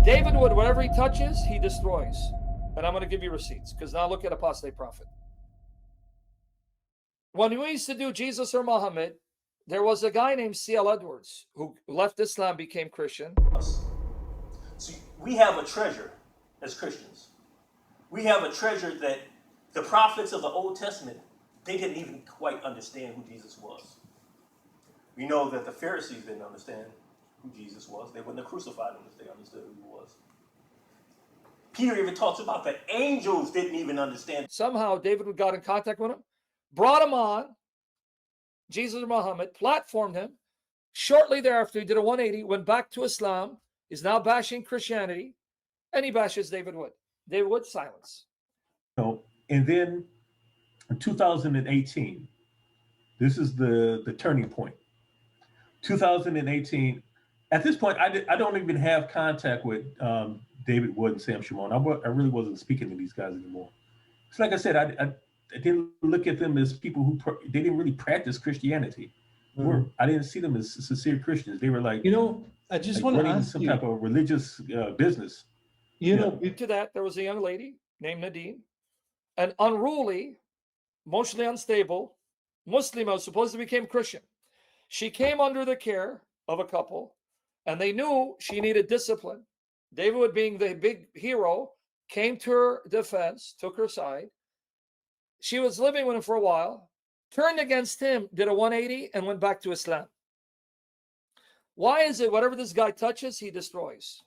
David Wood, whatever he touches, he destroys. And I'm going to give you receipts, because now look at apostate prophet. When we used to do Jesus or Muhammad, there was a guy named C.L. Edwards who left Islam, became Christian. See, we have a treasure as Christians. We have a treasure that the prophets of the Old Testament, they didn't even quite understand who Jesus was. We know that the Pharisees didn't understand who Jesus was. They wouldn't have crucified him if they understood who he was. Peter even talks about the angels didn't even understand. Somehow David got in contact with him, brought him on, Jesus or Muhammad, platformed him. Shortly thereafter, he did a 180, went back to Islam, is now bashing Christianity, and he bashes David Wood. David Wood, silence. And then in 2018, this is the turning point. 2018, at this point, I don't even have contact with David Wood and Sam Shamoun. I really wasn't speaking to these guys anymore. It's like I said, I didn't look at them as people who they didn't really practice Christianity. I didn't see them as sincere Christians. They were like, I just want to ask some type of religious business. To that, there was a young lady named Nadine, an unruly, emotionally unstable Muslim who supposedly became Christian. She came under the care of a couple, and they knew she needed discipline. David Wood, being the big hero, came to her defense, took her side. She was living with him for a while, turned against him, did a 180, and went back to Islam. Why is it whatever this guy touches, he destroys?